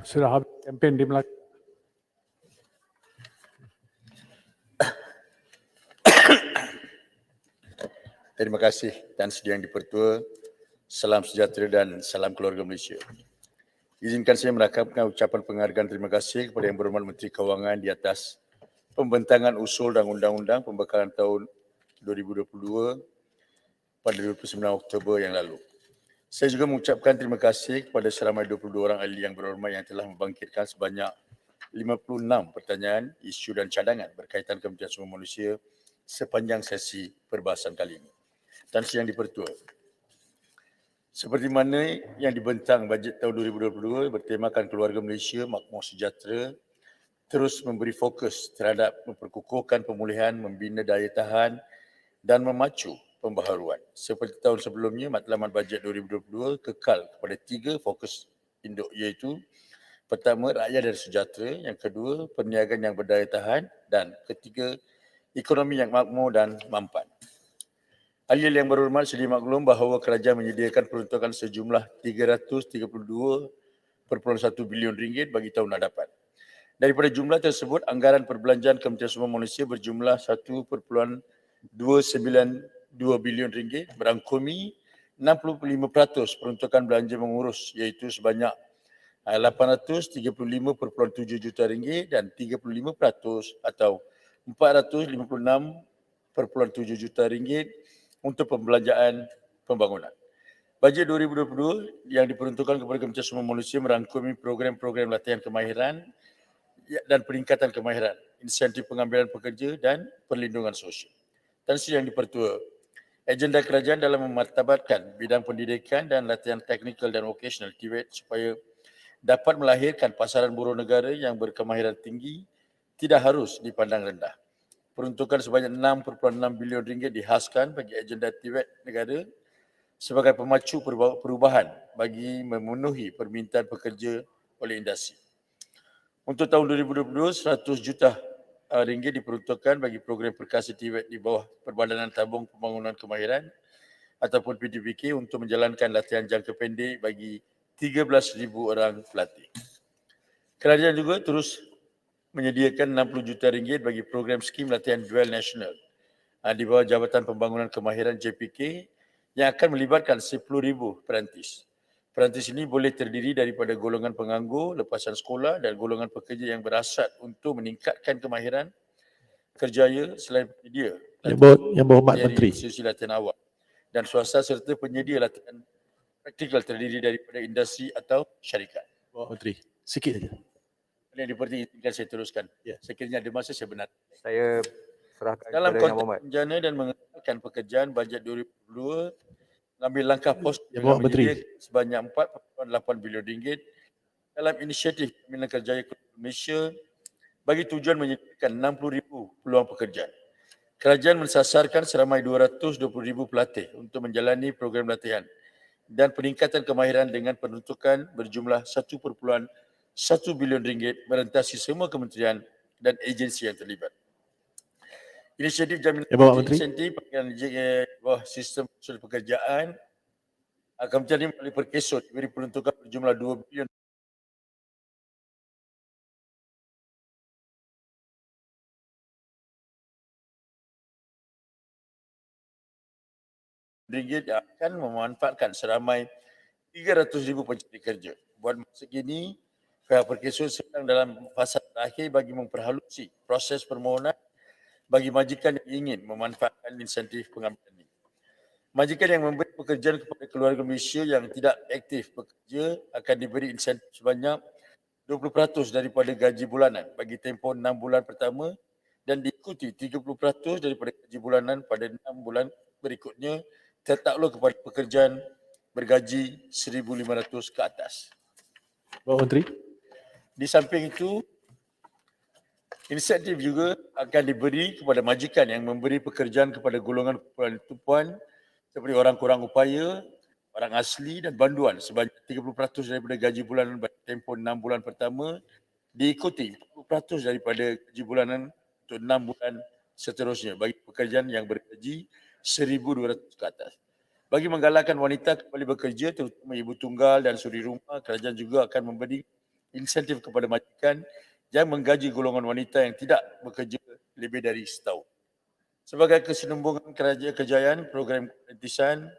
Sudah habis kempen di Melaka. Terima kasih Tan Sri Yang Dipertua. Salam sejahtera dan salam keluarga Malaysia. Izinkan saya merakapkan ucapan penghargaan terima kasih kepada Yang Berhormat Menteri Kewangan di atas pembentangan usul dan undang-undang pembekalan tahun 2022 pada 29 Oktober yang lalu. Saya juga mengucapkan terima kasih kepada seramai 22 orang ahli yang berhormat yang telah membangkitkan sebanyak 56 pertanyaan, isu dan cadangan berkaitan Kementerian Sumber Manusia sepanjang sesi perbahasan kali ini. Tan Sri Yang Dipertua, seperti mana yang dibentang bajet tahun 2022 bertemakan keluarga Malaysia makmur sejahtera, terus memberi fokus terhadap memperkukuhkan pemulihan, membina daya tahan dan memacu pembaharuan. Seperti tahun sebelumnya, matlamat bajet 2022 kekal kepada 3 fokus induk, iaitu pertama, rakyat dan sejahtera, yang kedua, perniagaan yang berdaya tahan, dan ketiga, ekonomi yang makmur dan mampan. Ahli yang berhormat sedia maklum bahawa kerajaan menyediakan peruntukan sejumlah 332.1 bilion ringgit bagi tahun hadapan. Daripada jumlah tersebut, anggaran perbelanjaan Kementerian Sumber Manusia berjumlah 1.292 bilion ringgit berangkumi 65% peruntukan belanja mengurus, iaitu sebanyak 835.7 juta ringgit dan 35% atau 456.7 juta ringgit untuk pembelanjaan pembangunan. Bajet 2022 yang diperuntukkan kepada Kementerian Sumber Manusia merangkumi program-program latihan kemahiran dan peningkatan kemahiran, insentif pengambilan pekerja dan perlindungan sosial. Tan Sri Yang Dipertua, agenda kerajaan dalam memartabatkan bidang pendidikan dan latihan teknikal dan vocational TVET supaya dapat melahirkan pasaran buruh negara yang berkemahiran tinggi tidak harus dipandang rendah. Peruntukan sebanyak 6.6 bilion ringgit dihaskan bagi agenda TVET negara sebagai pemacu perubahan bagi memenuhi permintaan pekerja oleh industri. Untuk tahun 2022, 100 juta ringgit diperuntukkan bagi program perkasa TVET di bawah Perbadanan Tabung Pembangunan Kemahiran ataupun PDPK untuk menjalankan latihan jangka pendek bagi 13,000 orang pelatih. Kerajaan juga terus menyediakan 60 juta ringgit bagi program skim latihan dual nasional di bawah Jabatan Pembangunan Kemahiran JPK yang akan melibatkan 10,000 perantis. Perantis ini boleh terdiri daripada golongan penganggur, lepasan sekolah dan golongan pekerja yang berhasrat untuk meningkatkan kemahiran kerjaya selain penyedia Yang Berhormat Menteri, sesi latihan awal dan swasta serta penyedia latihan praktikal terdiri daripada industri atau syarikat. Menteri, sikit saja. Yang diperhatikan saya teruskan. Ya. Sekiranya ada masa saya benar. Saya serahkan Dalam kepada Yang konteks Berhormat. bencana dan mengekalkan pekerjaan, bajet 2022 mengambil langkah positif Yang Berhormat Menteri, sebanyak 4.8 bilion ringgit dalam inisiatif Pembinaan Kerjaya Malaysia bagi tujuan menyediakan 60,000 peluang pekerjaan. Kerajaan mensasarkan seramai 220,000 pelatih untuk menjalani program latihan dan peningkatan kemahiran dengan peruntukan berjumlah 1.1 bilion ringgit merentasi semua kementerian dan agensi yang terlibat. Inisiatif jaminan Yang Berhormat Menteri, insentif bawah sistem usul pekerjaan kementerian ini melalui perkesut diberi peruntukan berjumlah 2 bilion ringgit yang akan memanfaatkan seramai 300,000 pencari kerja. Buat masa kini, pihak perkesut sedang dalam fasa terakhir bagi memperhalusi proses permohonan bagi majikan yang ingin memanfaatkan insentif pengambilan ini. Majikan yang memberi pekerjaan kepada keluarga Malaysia yang tidak aktif bekerja akan diberi insentif sebanyak 20% daripada gaji bulanan bagi tempoh 6 bulan pertama dan diikuti 30% daripada gaji bulanan pada 6 bulan berikutnya tertakluk kepada pekerjaan bergaji 1,500 ke atas. Berhormat Menteri. Di samping itu, insentif juga akan diberi kepada majikan yang memberi pekerjaan kepada golongan tumpuan seperti orang kurang upaya, orang asli dan banduan sebanyak 30% daripada gaji bulanan bagi tempoh 6 bulan pertama diikuti 40% daripada gaji bulanan untuk 6 bulan seterusnya bagi pekerjaan yang bergaji 1,200 ke atas. Bagi menggalakkan wanita kembali bekerja terutama ibu tunggal dan suri rumah, kerajaan juga akan memberi insentif kepada majikan yang menggaji golongan wanita yang tidak bekerja lebih dari setahun. Sebagai kesinambungan kejayaan program perentisan,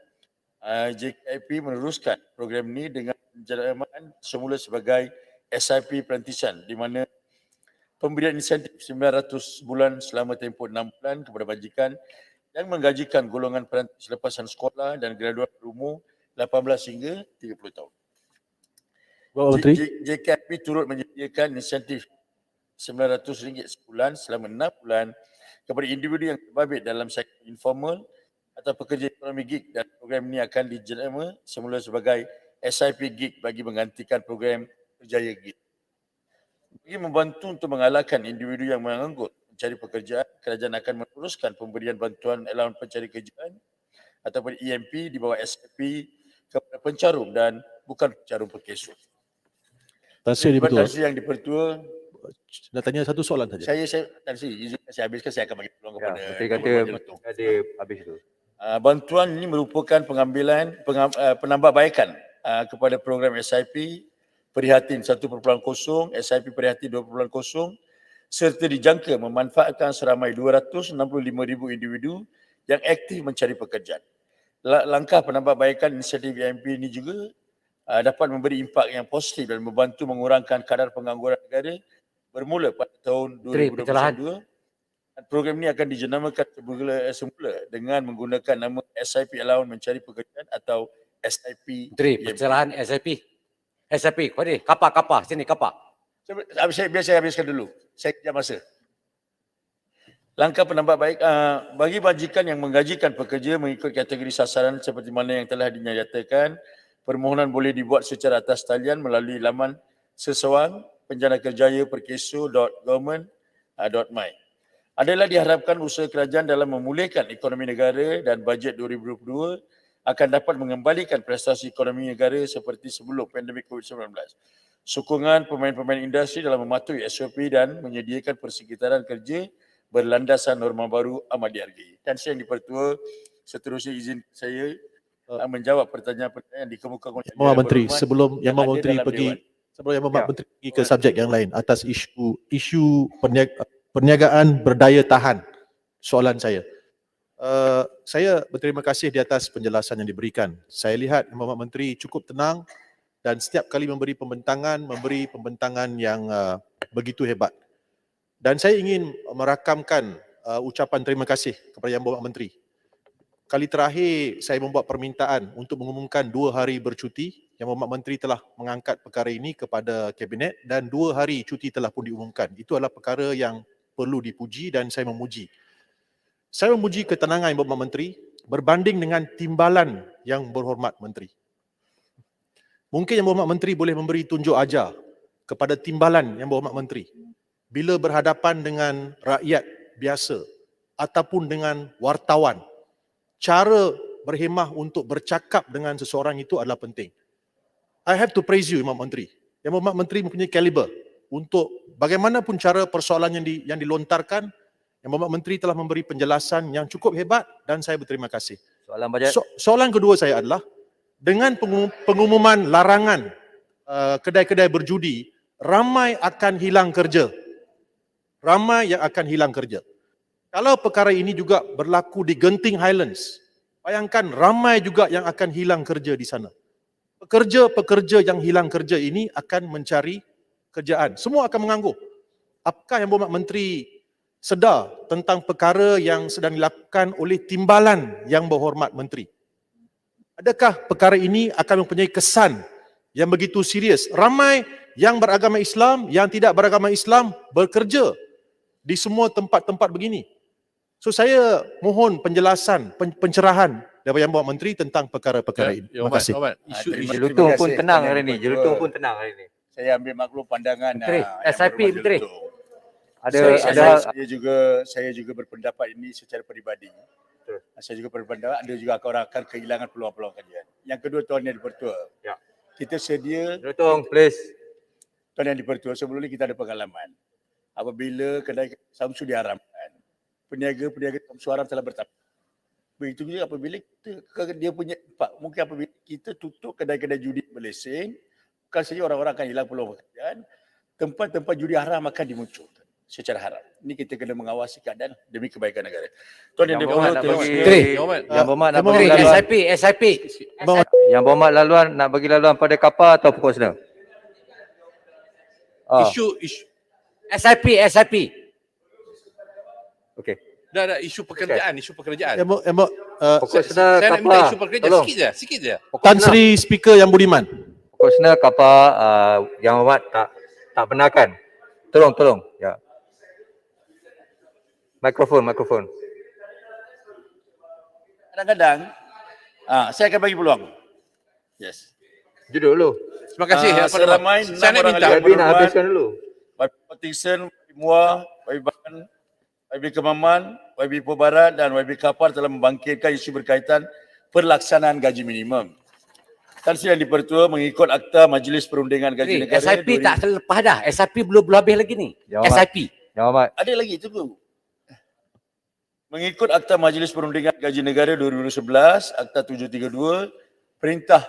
JKIP meneruskan program ini dengan penjaraman semula sebagai SIP perentisan di mana pemberian insentif 900 bulan selama tempoh 6 bulan kepada majikan yang menggajikan golongan peranti selepasan sekolah dan graduat berumur 18 hingga 30 tahun. Bapak Menteri. JKIP turut menyediakan insentif RM900 sebulan selama 6 bulan kepada individu yang terbabit dalam sektor informal atau pekerja ekonomi gig, dan program ini akan dijenama semula sebagai SIP gig bagi menggantikan program Kerjaya Gig. Bagi membantu untuk mengalahkan individu yang menganggur mencari pekerjaan, kerajaan akan meneruskan pemberian bantuan allowance pencari kerjaan ataupun EMP di bawah SIP kepada pencarum dan bukan pencarum pekesut. Tan Sri Terima Dipertua. kasih Yang Dipertua. Nak tanya satu soalan saja. Tan Sri, izinkan saya habiskan, saya akan bagi peluang Ya, kepada Menteri kata ada habis itu. bantuan ini merupakan penambahbaikan kepada program SIP Prihatin 1.0, SIP Prihatin 2.0 serta dijangka memanfaatkan seramai 265,000 individu yang aktif mencari pekerjaan. Langkah penambahbaikan insentif EMP ini juga dapat memberi impak yang positif dan membantu mengurangkan kadar pengangguran negara bermula pada tahun 2022. Program ini akan dijenamakan semula dengan menggunakan nama SIP Allowance Mencari Pekerjaan atau SIP. Menteri, pencerahan SIP. SIP, kau ni, kapal, sini kapal. Biar saya habiskan dulu. Saya kejap masa. Langkah penambahbaik bagi majikan yang menggajikan pekerja mengikut kategori sasaran seperti mana yang telah dinyatakan, permohonan boleh dibuat secara atas talian melalui laman sesawang penjanakerjaya.perkeso.government.my. Adalah diharapkan usaha kerajaan dalam memulihkan ekonomi negara dan bajet 2022 akan dapat mengembalikan prestasi ekonomi negara seperti sebelum pandemik COVID-19. Sokongan pemain-pemain industri dalam mematuhi SOP dan menyediakan persekitaran kerja berlandasan norma baru amat dihargai. Dan Yang Dipertua, seterusnya izin saya menjawab pertanyaan-pertanyaan yang dikemukakan oleh Bapak Menteri, berhormat sebelum Yang Bapak ada Menteri dalam pergi, Dewan. sebelum Yang Bapak Menteri pergi ke subjek yang lain atas isu perniagaan berdaya tahan, soalan saya. Saya berterima kasih di atas penjelasan yang diberikan. Saya lihat Yang Bapak Menteri cukup tenang dan setiap kali memberi pembentangan yang begitu hebat. Dan saya ingin merakamkan ucapan terima kasih kepada Yang Bapak Menteri. Kali terakhir saya membuat permintaan untuk mengumumkan 2 hari bercuti. Yang Bapak Menteri telah mengangkat perkara ini kepada Kabinet dan 2 hari cuti telah pun diumumkan. Itu adalah perkara yang perlu dipuji dan saya memuji. Saya memuji ketenangan Yang Bapak Menteri berbanding dengan timbalan Yang Berhormat Menteri. Mungkin Yang Berhormat Menteri boleh memberi tunjuk ajar kepada timbalan Yang Berhormat Menteri bila berhadapan dengan rakyat biasa ataupun dengan wartawan. Cara berhemah untuk bercakap dengan seseorang itu adalah penting. I have to praise you, Yang Berhormat Menteri. Yang Berhormat Menteri mempunyai kaliber untuk bagaimanapun cara persoalan yang dilontarkan, Yang Berhormat Menteri telah memberi penjelasan yang cukup hebat dan saya berterima kasih. Soalan bajet. Soalan kedua saya adalah, dengan pengumuman larangan kedai-kedai berjudi, ramai akan hilang kerja. Ramai yang akan hilang kerja. Kalau perkara ini juga berlaku di Genting Highlands, bayangkan ramai juga yang akan hilang kerja di sana. Pekerja-pekerja yang hilang kerja ini akan mencari kerjaan. Semua akan menganggur. Apakah Yang Berhormat Menteri sedar tentang perkara yang sedang dilakukan oleh timbalan Yang Berhormat Menteri? Adakah perkara ini akan mempunyai kesan yang begitu serius? Ramai yang beragama Islam, yang tidak beragama Islam bekerja di semua tempat-tempat begini. So saya mohon penjelasan, pencerahan daripada Yang Berhormat Menteri tentang perkara-perkara ini. Terima kasih. Jelutong pun tenang hari ni. Jelutong pun tenang hari ni. Saya ambil maklum pandangan Menteri, Yang SIP, Berhormat Menteri. Jelutong. Ada Saya juga berpendapat ini secara peribadi. Saya juga berpendapat ada juga orang akan kehilangan peluang-peluang kerjaan. Yang kedua, Tuan Yang Dipertua. Ya. Kita sedia, Jelutong please. Tuan Yang Dipertua, sebelum ini kita ada pengalaman. Apabila kedai Samsu diharamkan, peniaga-peniaga Samsu haram telah bertambah. Begitu juga apabila dia punya, mungkin apabila kita tutup kedai-kedai judi berlesen, bukan saja orang-orang akan hilang peluang pekerjaan, tempat-tempat judi haram akan dimunculkan secara haram. Ini kita kena mengawasi keadaan demi kebaikan negara. Tuan Yang Yang Berhormat nak Berhormat, bagi Tri. Yang Berhormat nak Yang bagi Berhormat, laluan. SIP. Yang Berhormat laluan nak bagi laluan pada kapal atau proporsional? Isu SIP. Okey. dah isu pekerjaan. Proporsional Saya nak minta kapal. isu pekerjaan Tolong. sikit je. Tan Sri Speaker Yang Budiman. Proporsional kapal Yang Berhormat tak benarkan. Tolong. Ya. Mikrofon. kadang-kadang saya akan bagi peluang. Yes. Duduk dulu. Terima kasih. Seramai Saya 6 nak orang minta. ahli Tapi nak berhormat, habiskan dulu. YB Pattingson, YB Muar, YB Ban, YB Kemaman, YB Ipoh Barat dan YB Kapar telah membangkitkan isu berkaitan pelaksanaan gaji minimum. Tan Sri Yang Dipertua mengikut Akta Majlis Perundingan Gaji Negara SIP tak selepas dah. SIP belum habis lagi ni. Yang Berhormat. SIP. Yang Berhormat. Ada lagi, tunggu. Mengikut Akta Majlis Perundingan Gaji Negara 2011, Akta 732, perintah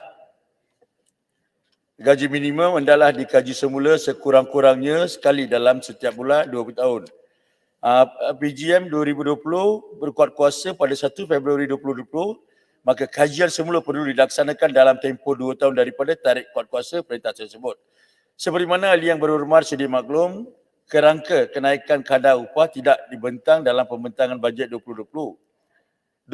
gaji minimum hendaklah dikaji semula sekurang-kurangnya sekali dalam setiap bulan 20 tahun. PGM 2020 berkuat kuasa pada 1 Februari 2020, maka kajian semula perlu dilaksanakan dalam tempoh 2 tahun daripada tarikh kuat kuasa perintah tersebut. Seperti mana ahli yang berhormat sedia maklum, kerangka kenaikan kadar upah tidak dibentang dalam pembentangan bajet 2022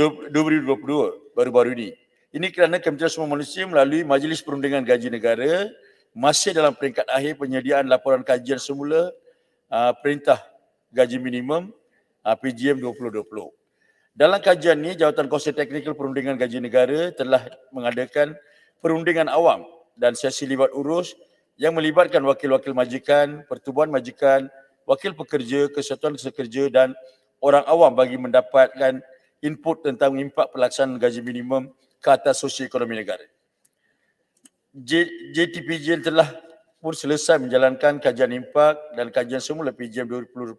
baru-baru ini. Ini kerana Kementerian Sumber Manusia melalui Majlis Perundingan Gaji Negara masih dalam peringkat akhir penyediaan laporan kajian semula perintah gaji minimum PGM 2020. Dalam kajian ini, Jawatan Kuasa Teknikal Perundingan Gaji Negara telah mengadakan perundingan awam dan sesi libat urus yang melibatkan wakil-wakil majikan, pertubuhan majikan, wakil pekerja, kesatuan kerja dan orang awam bagi mendapatkan input tentang impak pelaksanaan gaji minimum ke atas sosioekonomi negara. JTPGN telah pun selesai menjalankan kajian impak dan kajian semula PGM 2020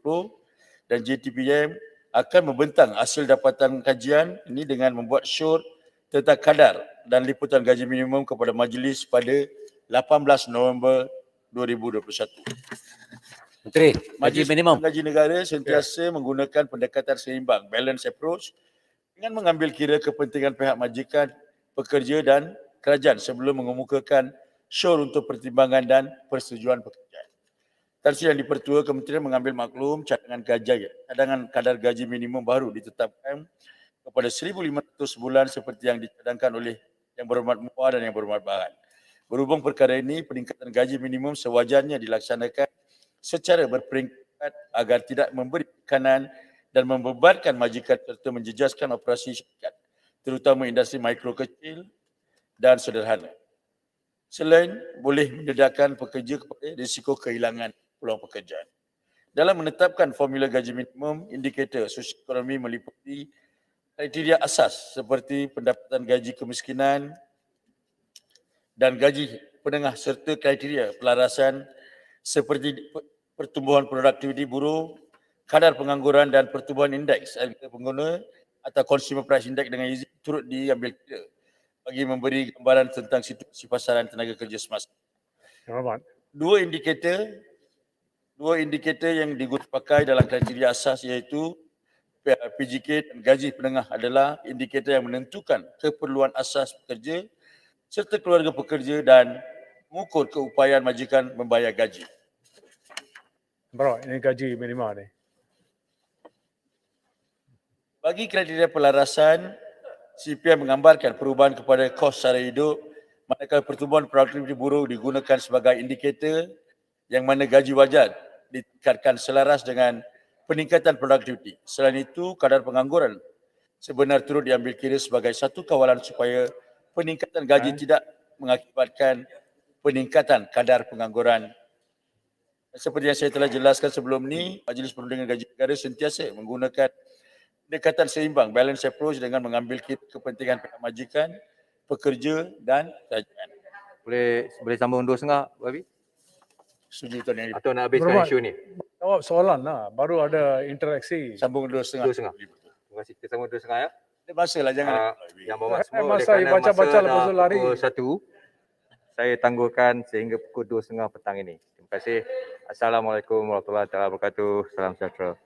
dan JTPM akan membentang hasil dapatan kajian ini dengan membuat syur tentang kadar dan liputan gaji minimum kepada majlis pada 18 November 2021. Menteri, gaji Majlis minimum. Gaji Negara sentiasa menggunakan pendekatan seimbang, balance approach dengan mengambil kira kepentingan pihak majikan, pekerja dan kerajaan sebelum mengemukakan syur untuk pertimbangan dan persetujuan pekerjaan. Tan Sri Yang Dipertua, Kementerian mengambil maklum cadangan kadar gaji minimum baru ditetapkan kepada 1,500 sebulan seperti yang dicadangkan oleh Yang Berhormat Muar dan Yang Berhormat Bahan. Berhubung perkara ini, peningkatan gaji minimum sewajarnya dilaksanakan secara berperingkat agar tidak memberi tekanan dan membebankan majikan serta menjejaskan operasi syarikat, terutama industri mikro kecil dan sederhana. Selain boleh mendedahkan pekerja kepada risiko kehilangan peluang pekerjaan. Dalam menetapkan formula gaji minimum, indikator sosioekonomi meliputi kriteria asas seperti pendapatan gaji kemiskinan dan gaji penengah serta kriteria pelarasan seperti pertumbuhan produktiviti buruh, kadar pengangguran dan pertumbuhan indeks harga pengguna atau consumer price index dengan izin turut diambil kira bagi memberi gambaran tentang situasi pasaran tenaga kerja semasa. Yang Berhormat. Dua indikator yang digunakan dalam kriteria asas iaitu PGK dan gaji penengah adalah indikator yang menentukan keperluan asas pekerja serta keluarga pekerja dan mengukur keupayaan majikan membayar gaji. Bro, ini gaji minimum ni. Bagi kriteria pelarasan, CPM menggambarkan perubahan kepada kos sara hidup, manakala pertumbuhan produktiviti buruh digunakan sebagai indikator yang mana gaji wajar ditingkatkan selaras dengan peningkatan produktiviti. Selain itu, kadar pengangguran sebenar turut diambil kira sebagai satu kawalan supaya peningkatan gaji tidak mengakibatkan peningkatan kadar pengangguran. Seperti yang saya telah jelaskan sebelum ini, Majlis Perundingan Gaji Negara sentiasa menggunakan pendekatan seimbang, balance approach dengan mengambil kira kepentingan pihak majikan, pekerja dan kerajaan. Boleh sambung 2.5, Babi? Setuju Tuan Yang Atau nak habiskan Berhormat. isu ni? Jawab soalan lah. Baru ada interaksi. sambung 2.5. 2.5. Terima kasih. Kita sambung 2.5 ya. Ada masa lah, jangan. Yang Berhormat semua, masa oleh kerana baca-baca masa lepas tu dah lari. pukul 1, saya tangguhkan sehingga pukul 2.30 petang ini. Terima kasih. Assalamualaikum warahmatullahi wabarakatuh. Salam sejahtera.